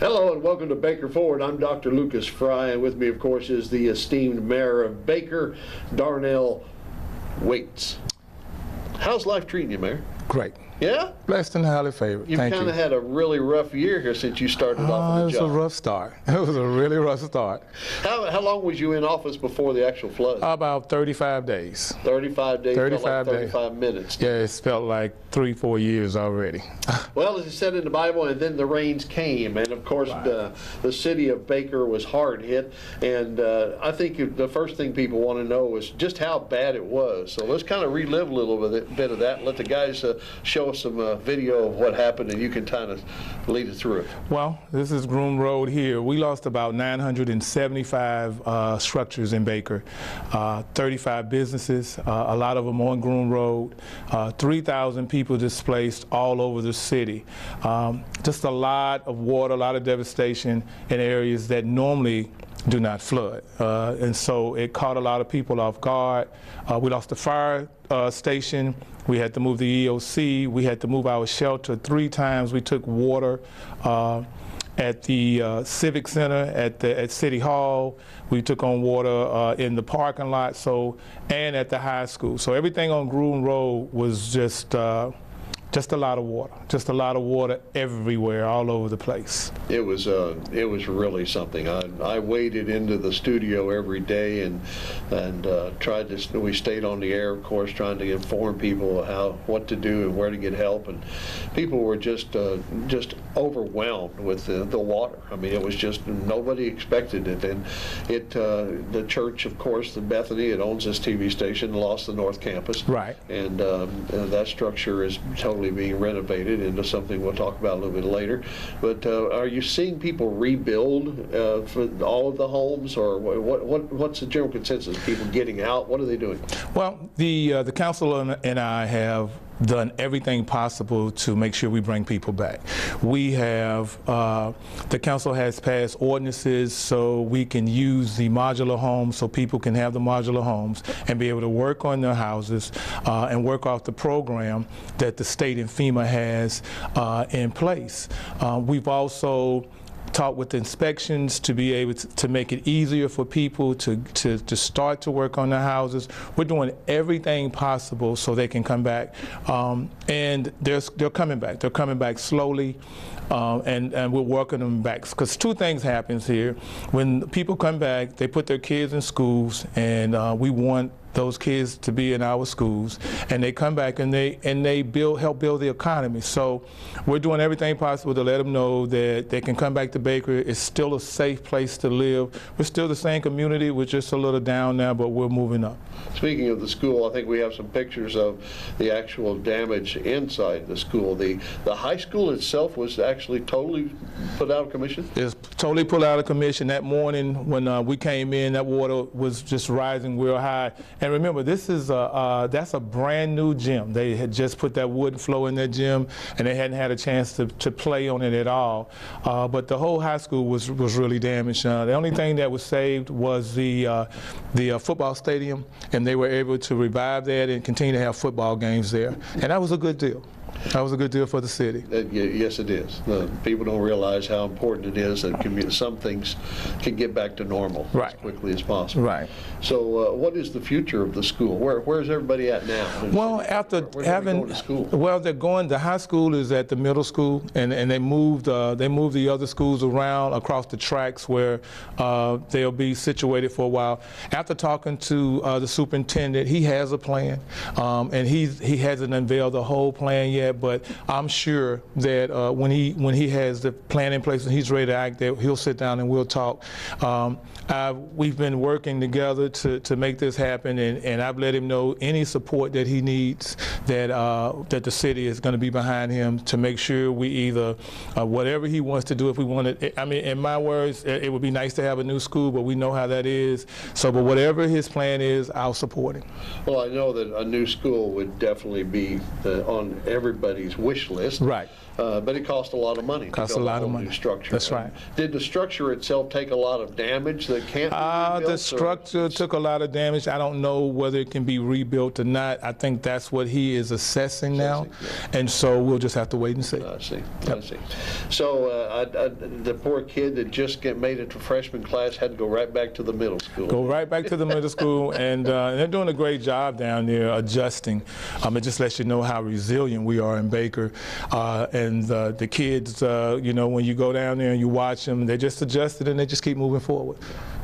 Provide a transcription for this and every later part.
Hello and welcome to Baker Forward. I'm Dr. Lucas Fry, and with me, of course, is the esteemed mayor of Baker, Darnell Waits. How's life treating you, Mayor? Great. Yeah? Blessed and highly favored. You've kind of had a really rough year here since you started off on the job. It was a rough start. It was a really rough start. How long was you in office before the actual flood? About 35 days. 35 days? 35 felt like 35 minutes. Yeah, it's felt like 3-4 years already. Well, as it said in the Bible, and then the rains came, and of course right. the city of Baker was hard hit, and I think the first thing people want to know is just how bad it was. So let's kind of relive a little bit of that and let the guys show us some video of what happened, and you can kind of lead it through it. Well, this is Groom Road here. We lost about 975 structures in Baker, 35 businesses, a lot of them on Groom Road, 3,000 people displaced all over the city. Just a lot of water, a lot of devastation in areas that normally do not flood. And so it caught a lot of people off guard. We lost the fire station. We had to move the EOC. We had to move our shelter 3 times. We took water at the Civic Center, at City Hall. We took on water in the parking lot, and at the high school. So everything on Groom Road was just a lot of water, everywhere, all over the place. It was really something. I waded into the studio every day and tried to. We stayed on the air, of course, trying to inform people what to do and where to get help. And people were just overwhelmed with the water. I mean, it was just nobody expected it. And the church, of course, the Bethany, it owns this TV station, lost the North Campus. Right. And that structure is totally being renovated into something we'll talk about a little bit later. But are you seeing people rebuild for all of the homes, or what's the general consensus? People getting out? What are they doing? Well, the council and I have done everything possible to make sure we bring people back. We have, the council has passed ordinances so we can use the modular homes, so people can have the modular homes and be able to work on their houses and work off the program that the state and FEMA has in place. We've also talked with inspections to be able to make it easier for people to start to work on their houses. We're doing everything possible so they can come back, and they're coming back. They're coming back slowly, and we're working them back. Because 2 things happens here. When people come back, they put their kids in schools, and we want those kids to be in our schools, and they come back and they help build the economy. So we're doing everything possible to let them know that they can come back to Baker. It's still a safe place to live. We're still the same community. We're just a little down now, but we're moving up. Speaking of the school, I think we have some pictures of the actual damage inside the school. The high school itself was actually totally put out of commission? It's totally put out of commission. That morning when we came in, that water was just rising real high. And remember, this is that's a brand new gym. They had just put that wooden floor in their gym, and they hadn't had a chance to play on it at all. But the whole high school was really damaged. The only thing that was saved was the football stadium, and they were able to revive that and continue to have football games there. And that was a good deal. That was a good deal for the city. Yes, it is. People don't realize how important it is that some things can get back to normal as quickly as possible. Right. So what is the future of the school? Where's everybody at now? Well, after having, to school? Well, they're going, the high school is at the middle school, and they moved the other schools around across the tracks where they'll be situated for a while. After talking to the superintendent, he has a plan, and he hasn't unveiled the whole plan yet. But I'm sure that when he has the plan in place and he's ready to act, that he'll sit down and we'll talk. We've been working together to make this happen, and I've let him know any support that he needs, that the city is going to be behind him to make sure we either whatever he wants to do. If we want it, I mean, in my words, it would be nice to have a new school, but we know how that is. So, but whatever his plan is, I'll support him. Well, I know that a new school would definitely be on everybody's everybody's wish list. Right. But it cost a lot of money. Cost to build a lot of whole money. New structure. That's right. Did the structure itself take a lot of damage that can't be rebuilt? The structure took a lot of damage. I don't know whether it can be rebuilt or not. I think that's what he is assessing now, and so we'll just have to wait and see. I see. I see. So the poor kid that just made it to freshman class had to go right back to the middle school. Go right back to the middle school, and they're doing a great job down there adjusting. It just lets you know how resilient we are in Baker, and the kids, you know, when you go down there and you watch them, they just adjusted and they just keep moving forward.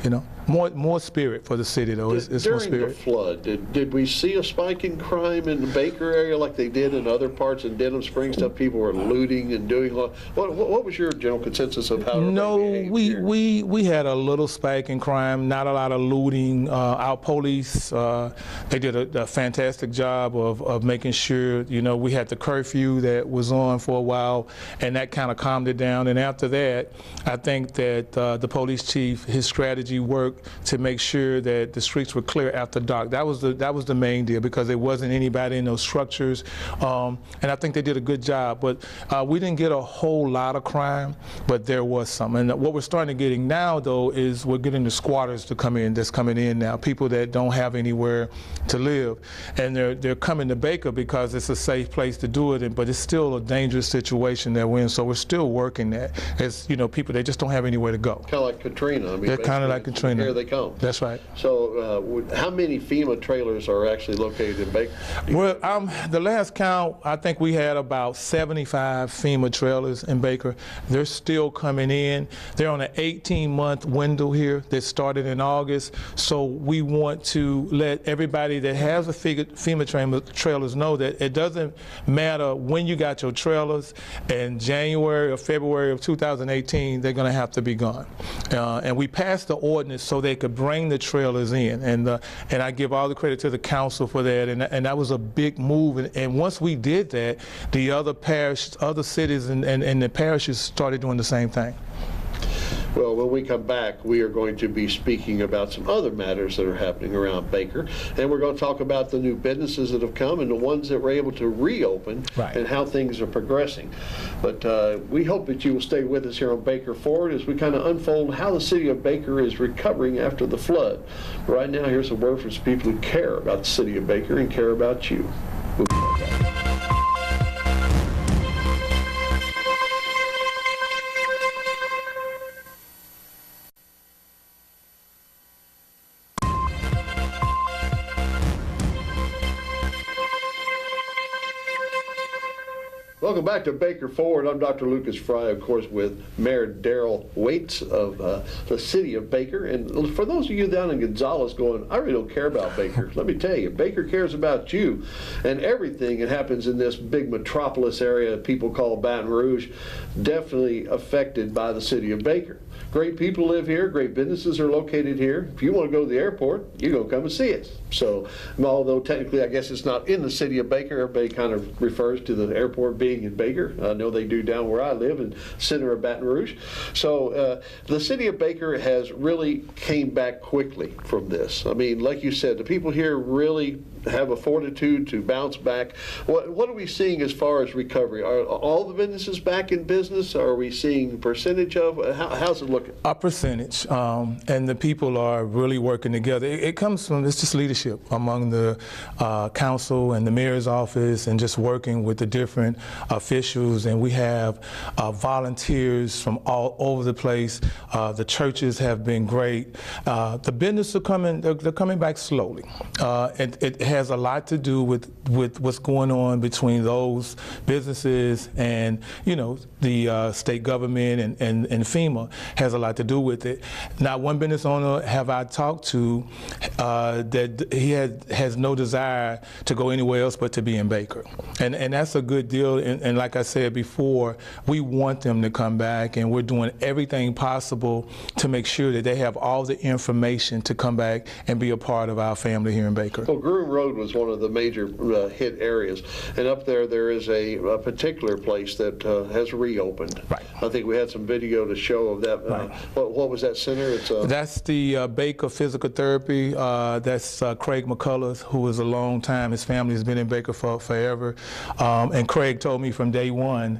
You know, more spirit for the city though. It's more During spirit. the flood, did we see a spike in crime in the Baker area like they did in other parts in Denham Springs? Stuff people were looting and doing. What was your general consensus of how? No, we we had a little spike in crime, not a lot of looting. Our police, they did a fantastic job of making sure, you know, we had the curfew that was on for a while, and that kind of calmed it down. And after that, I think that the police chief, his strategy worked to make sure that the streets were clear after dark. That was the main deal, because there wasn't anybody in those structures, and I think they did a good job. But we didn't get a whole lot of crime, but there was some. And what we're starting to getting now, though, is we're getting the squatters to come in. That's coming in now. People that don't have anywhere to live, and they're coming to Baker because it's a safe place to do it. But it's still a dangerous situation that we're in. So we're still working that. As you know, people, they just don't have anywhere to go. Kind of like Katrina. I mean, they're kind of like Katrina. Here they come. That's right. So how many FEMA trailers are actually located in Baker? Well, the last count, I think we had about 75 FEMA trailers in Baker. They're still coming in. They're on an 18-month window here that started in August. So we want to let everybody that has a FEMA trailers know that it doesn't matter when you got your trailers. In January or February of 2018, they're going to have to be gone. And we passed the ordinance so they could bring the trailers in, and I give all the credit to the council for that, and that was a big move. And once we did that, the other cities and the parishes started doing the same thing. Well, when we come back, we are going to be speaking about some other matters that are happening around Baker, and we're going to talk about the new businesses that have come and the ones that were able to reopen, right, and how things are progressing. But we hope that you will stay with us here on Baker Forward as we kind of unfold how the city of Baker is recovering after the flood. Right now, here's a word from some people who care about the city of Baker and care about you. We'll be right back. Welcome back to Baker Forward. I'm Dr. Lucas Fry, of course, with Mayor Darrell Waits of the city of Baker. And for those of you down in Gonzales going, I really don't care about Baker, let me tell you, Baker cares about you. And everything that happens in this big metropolis area that people call Baton Rouge, definitely affected by the city of Baker. Great people live here, great businesses are located here. If you want to go to the airport, you go come and see us. So, although technically I guess it's not in the city of Baker, everybody kind of refers to the airport being in Baker. I know they do down where I live in the center of Baton Rouge. So the city of Baker has really came back quickly from this. I mean, like you said, the people here really have a fortitude to bounce back. What are we seeing as far as recovery? Are all the businesses back in business? Are we seeing percentage of? How's it looking? A percentage, and the people are really working together. It comes from, it's just leadership among the council and the mayor's office, and just working with the different officials. And we have volunteers from all over the place. The churches have been great. The businesses are coming, they're coming back slowly. It has a lot to do with what's going on between those businesses and, you know, the state government and FEMA has a lot to do with it. Not one business owner have I talked to that he has no desire to go anywhere else but to be in Baker. And that's a good deal. And like I said before, we want them to come back, and we're doing everything possible to make sure that they have all the information to come back and be a part of our family here in Baker. Well, Groom Road was one of the major hit areas, and up there is a particular place that has reopened. Right. I think we had some video to show of that. Right. What was that center? That's the Baker Physical Therapy. That's Craig McCullough, who is a long time. His family has been in Baker for forever. And Craig told me from day one,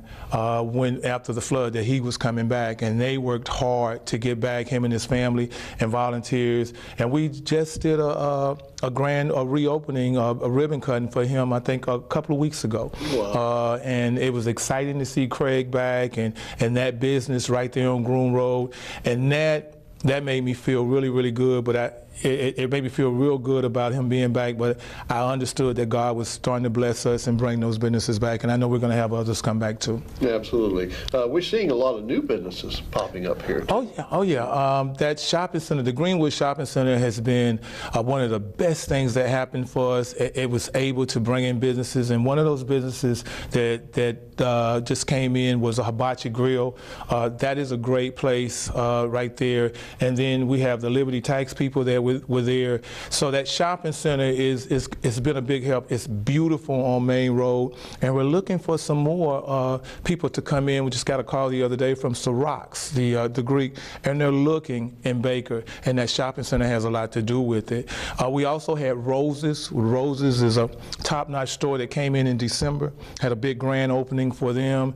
when after the flood, that he was coming back, and they worked hard to get back, him and his family and volunteers. And we just did a grand reopening, a ribbon cutting for him, I think a couple of weeks ago. Wow. And it was exciting to see Craig back and that business right there on Groom Road. And that made me feel really, really good, but it made me feel real good about him being back, but I understood that God was starting to bless us and bring those businesses back, and I know we're going to have others come back too. Yeah, absolutely. We're seeing a lot of new businesses popping up here too. Oh yeah. That shopping center, the Greenwood Shopping Center, has been one of the best things that happened for us. It was able to bring in businesses, and one of those businesses that just came in was a Hibachi Grill. That is a great place right there. And then we have the Liberty Tax people that were there. So that shopping center it's been a big help. It's beautiful on Main Road, and we're looking for some more people to come in. We just got a call the other day from Sorox, the Greek, and they're looking in Baker, and that shopping center has a lot to do with it. We also had Roses. Roses is a top-notch store that came in December, had a big grand opening for them.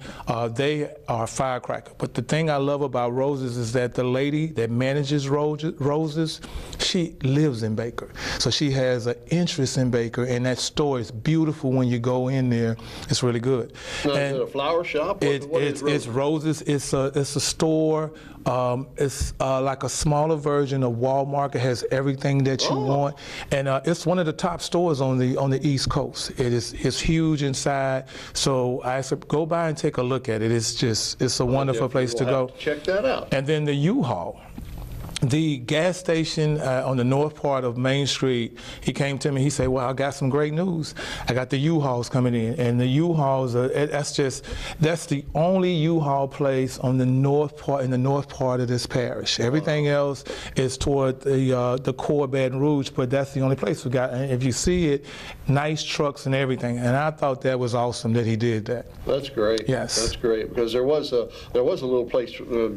They are a firecracker. But the thing I love about Roses is that the lady that manages Roses, she lives in Baker. So she has an interest in Baker, and that store is beautiful when you go in there. It's really good. Now, is it a flower shop? It's Roses. It's a store. It's like a smaller version of Walmart. It has everything that you want, and it's one of the top stores on the East Coast. It's huge inside. So I said, go by and take a look at it. It's a wonderful place to go. Check that out. And then the U-Haul. The gas station on the north part of Main Street, he came to me, he said, well, I got some great news. I got the U-Hauls coming in, and the U-Hauls, that's the only U-Haul place on the north part of this parish. Everything else is toward the core Baton Rouge, but that's the only place we got. And if you see it, nice trucks and everything, and I thought that was awesome that he did that. That's great. Yes. That's great, because there was a little place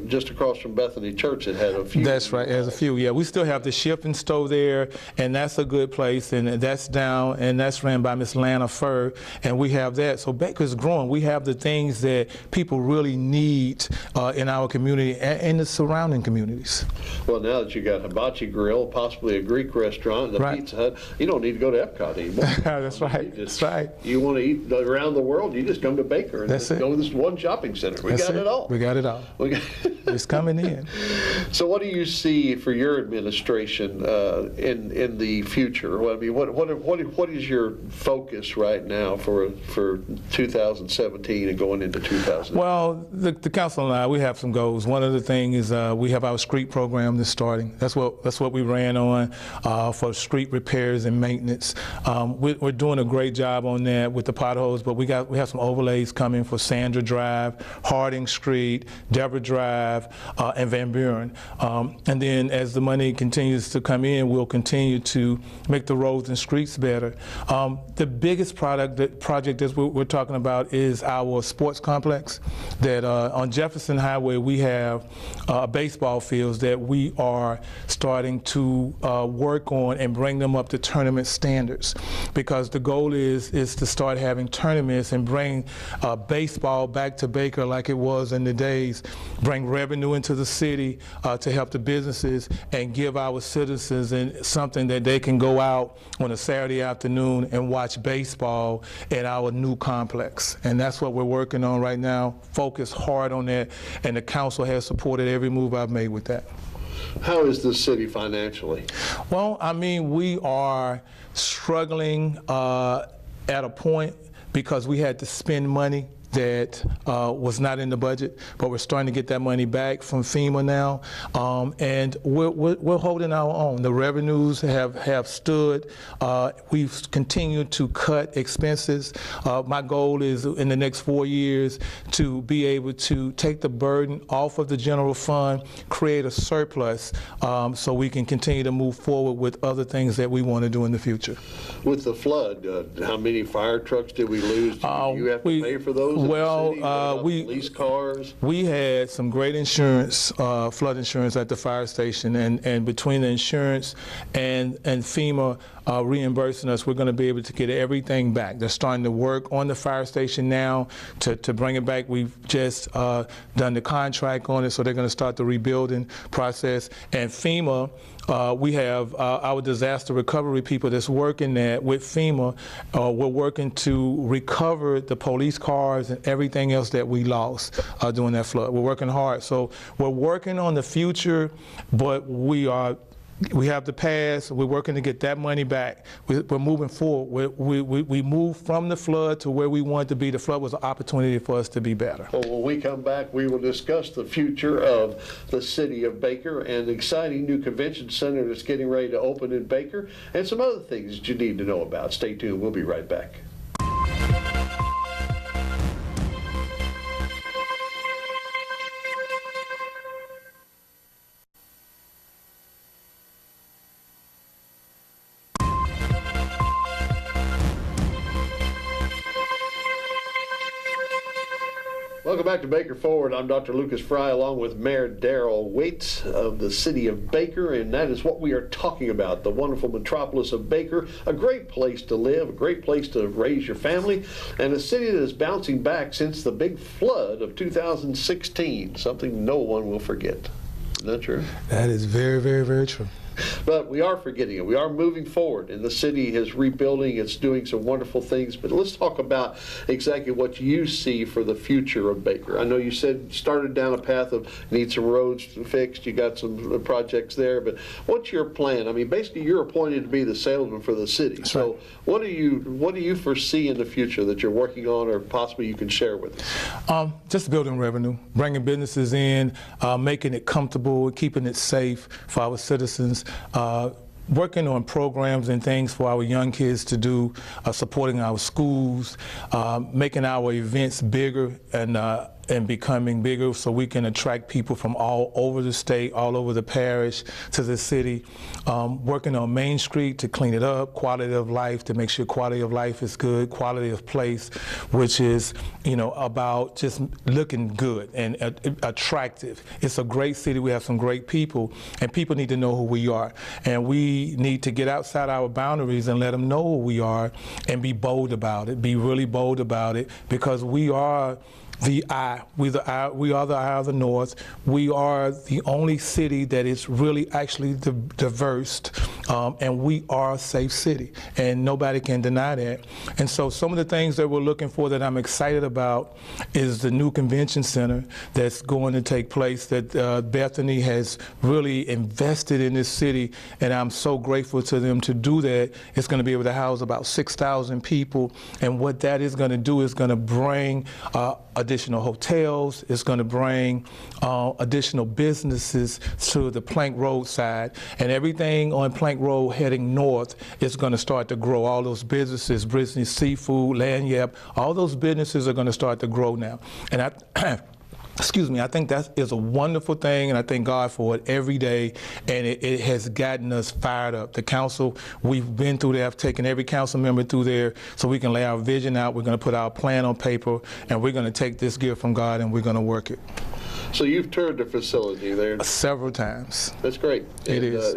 just across from Bethany Church that had a few. That's right, there's a few, yeah. We still have the shipping store there, and that's a good place, and that's down, and that's ran by Miss Lana Fur, and we have that. So Baker's growing. We have the things that people really need in our community and in the surrounding communities. Well, now that you got Hibachi Grill, possibly a Greek restaurant, and a Right. Pizza Hut, you don't need to go to Epcot anymore. That's right, that's right. You want to eat around the world, you just come to Baker and That's just it. go to this one shopping center. We That's got it all. We got it all. We got It's coming in. So what do you see for your administration in the future? I mean, what is your focus right now for 2017 and going into 2018? Well, the council and I, we have some goals. One of the things is we have our street program that's starting. That's what we ran on for street repairs and maintenance. We're doing a great job on that with the potholes, but we have some overlays coming for Sandra Drive, Harding Street, Deborah Drive, and Van Buren. And then as the money continues to come in, we'll continue to make the roads and streets better. The biggest project that we're talking about is our sports complex. That on Jefferson Highway we have baseball fields that we are starting to work on and bring them up to tournament standards, because the goal is to start having tournaments and bring baseball back to Baker like it was in the days, bring revenue into the city to help the businesses, and give our citizens something that they can go out on a Saturday afternoon and watch baseball at our new complex. And that's what we're working on right now. Focus hard on that, and the council has supported every move I've made with that. How is the city financially? Well, I mean, we are struggling at a point because we had to spend money that was not in the budget, but we're starting to get that money back from FEMA now, and we're holding our own. The revenues have stood. We've continued to cut expenses. My goal is in the next 4 years to be able to take the burden off of the general fund, create a surplus, so we can continue to move forward with other things that we want to do in the future. With the flood, how many fire trucks did we lose? Do you have to pay for those? Well, police cars. We had some great insurance, flood insurance at the fire station, and between the insurance and FEMA reimbursing us, we're going to be able to get everything back. They're starting to work on the fire station now to bring it back. We've just done the contract on it, so they're going to start the rebuilding process. And FEMA, we have our disaster recovery people that's working there with FEMA. We're working to recover the police cars and everything else that we lost during that flood. We're working hard. So we're working on the future, but we have the past. We're working to get that money back. We're moving forward. We moved from the flood to where we wanted to be. The flood was an opportunity for us to be better. Well, when we come back, we will discuss the future of the city of Baker and the exciting new convention center that's getting ready to open in Baker, and some other things that you need to know about. Stay tuned. We'll be right back. Welcome back to Baker Forward. I'm Dr. Lucas Fry, along with Mayor Darrell Waits of the city of Baker, and that is what we are talking about, the wonderful metropolis of Baker, a great place to live, a great place to raise your family, and a city that is bouncing back since the big flood of 2016, something no one will forget. Isn't that true? That is very, very, very true. But we are forgetting it. We are moving forward, and the city is rebuilding. It's doing some wonderful things. But let's talk about exactly what you see for the future of Baker. I know you said started down a path of need some roads fixed. You got some projects there. But what's your plan? I mean, basically, you're appointed to be the salesman for the city. That's so right. what do you foresee in the future that you're working on, or possibly you can share with us? Just building revenue, bringing businesses in, making it comfortable, keeping it safe for our citizens. Working on programs and things for our young kids to do, supporting our schools, making our events bigger and becoming bigger so we can attract people from all over the state, all over the parish to the city. Working on Main Street to clean it up, quality of life, to make sure quality of life is good, quality of place, which is, about just looking good and attractive. It's a great city. We have some great people, and people need to know who we are. And we need to get outside our boundaries and let them know who we are and be bold about it, be really bold about it, because we are the eye. We are the eye of the North. We are the only city that is really actually diverse, and we are a safe city, and nobody can deny that. And so some of the things that we're looking for that I'm excited about is the new convention center that's going to take place, that Bethany has really invested in this city, and I'm so grateful to them to do that. It's going to be able to house about 6,000 people, and what that is going to do is going to bring additional hotels. It's going to bring additional businesses to the Plank Road side, and everything on Plank Road heading north is going to start to grow. All those businesses, Brittany Seafood, Lanyap, all those businesses are going to start to grow now. And excuse me, I think that is a wonderful thing, and I thank God for it every day, and it has gotten us fired up. The council, we've been through there, I've taken every council member through there so we can lay our vision out, we're going to put our plan on paper, and we're going to take this gift from God and we're going to work it. So you've toured the facility there? Several times. That's great. It is.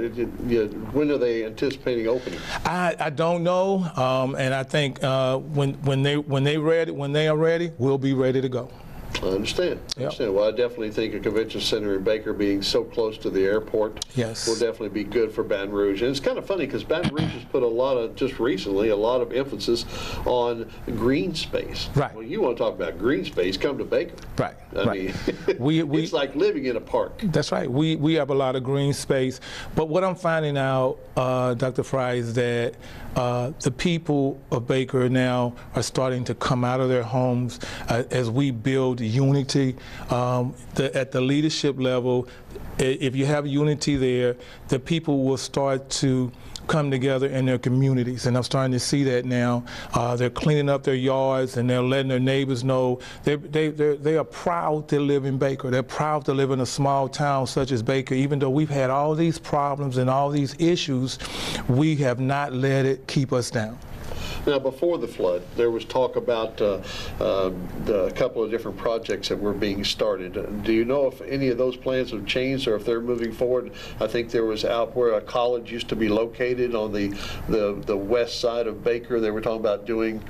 When are they anticipating opening? I don't know, and I think when they are ready, we'll be ready to go. I understand. I understand. Well, I definitely think a convention center in Baker being so close to the airport will definitely be good for Baton Rouge. And it's kind of funny because Baton Rouge has put just recently, a lot of emphasis on green space. Right. Well, you want to talk about green space, come to Baker. Right. I mean, it's like living in a park. That's right. We have a lot of green space. But what I'm finding out, Dr. Fry, is that the people of Baker now are starting to come out of their homes as we build unity at the leadership level. If you have unity there, the people will start to come together in their communities, and I'm starting to see that now. They're cleaning up their yards and they're letting their neighbors know they are proud to live in Baker. They're proud to live in a small town such as Baker. Even though we've had all these problems and all these issues, we have not let it keep us down. Now, before the flood, there was talk about a couple of different projects that were being started. Do you know if any of those plans have changed or if they're moving forward? I think there was out where a college used to be located on the west side of Baker. They were talking about doing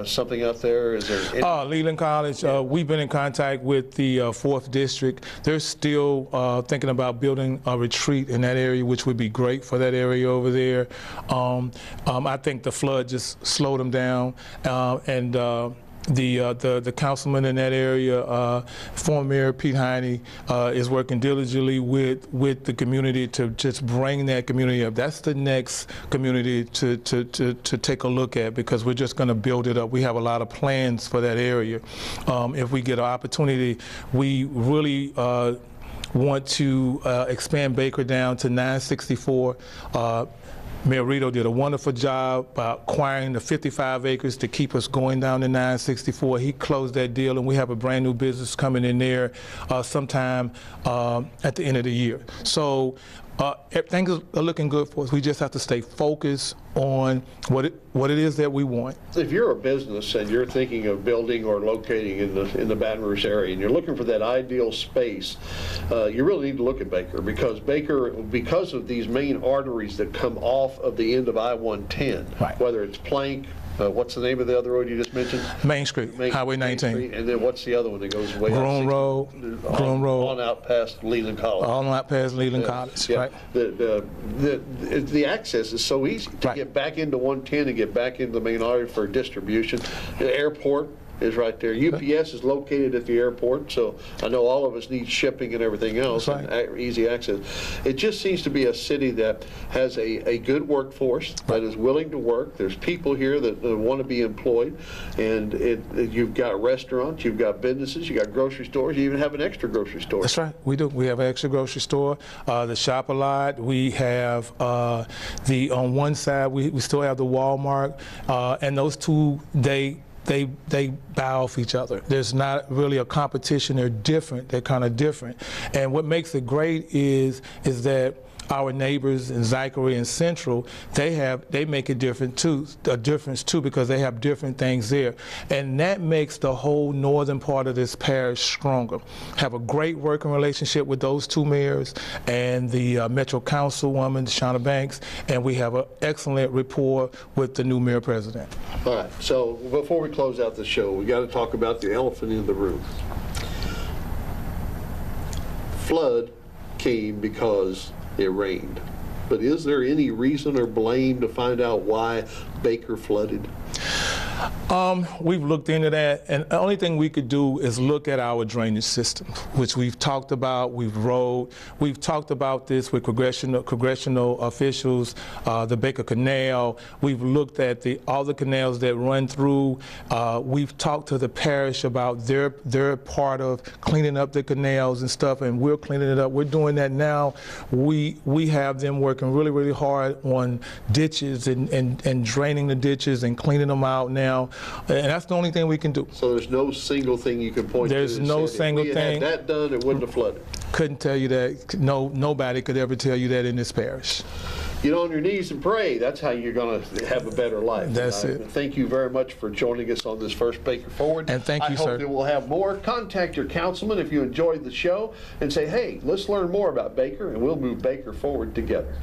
something out there. Is there any? Leland College, we've been in contact with the 4th District. They're still thinking about building a retreat in that area, which would be great for that area over there. I think the flood just slowed them down, and the councilman in that area, former Mayor Pete Heine, is working diligently with the community to just bring that community up. That's the next community to take a look at, because we're just going to build it up. We have a lot of plans for that area. If we get an opportunity, we really want to expand Baker down to 964. Mayor Rito did a wonderful job by acquiring the 55 acres to keep us going down to 964. He closed that deal, and we have a brand new business coming in there sometime at the end of the year. So things are looking good for us. We just have to stay focused on what it is that we want. If you're a business and you're thinking of building or locating in the Baton Rouge area and you're looking for that ideal space, you really need to look at Baker, because because of these main arteries that come off of the end of I-110, right, whether it's Plank, what's the name of the other road you just mentioned? Main Street, Highway 19. Street, and then what's the other one that goes way Groom Road, on out past Leland College. On out past Leland College, yeah. right. The access is so easy to get back into 110 and get back into the main artery for distribution. The airport is right there. UPS is located at the airport, so I know all of us need shipping and everything else, right, and easy access. It just seems to be a city that has a good workforce that is willing to work. There's people here that want to be employed, and you've got restaurants, you've got businesses, you've got grocery stores, you even have an extra grocery store. That's right, we do. We have an extra grocery store, the Shop a Lot. We have on one side, we still have the Walmart, and those two, they bow off each other. There's not really a competition. They're different. They're kind of different. And what makes it great is that our neighbors in Zachary and Central, they make a difference too, because they have different things there. And that makes the whole northern part of this parish stronger. Have a great working relationship with those two mayors and the Metro Councilwoman, Shauna Banks, and we have an excellent rapport with the new mayor president. All right, so before we close out the show, we got to talk about the elephant in the room. Flood came because it rained. But is there any reason or blame to find out why Baker flooded? We've looked into that, and the only thing we could do is look at our drainage system, which we've talked about, we've talked about this with congressional officials, the Baker Canal. We've looked at all the canals that run through. We've talked to the parish about their part of cleaning up the canals and stuff, and we're cleaning it up. We're doing that now. We have them working really, really hard on ditches and draining the ditches and cleaning them out now. And that's the only thing we can do. So there's no single thing you can point to. There's no single thing. If we had that done, it wouldn't have flooded. Couldn't tell you that. No, nobody could ever tell you that in this parish. Get on your knees and pray. That's how you're going to have a better life. That's it. Thank you very much for joining us on this first Baker Forward. And thank you, sir. I hope sir. that we'll have more. Contact your councilman if you enjoyed the show and say, hey, let's learn more about Baker, and we'll move Baker forward together.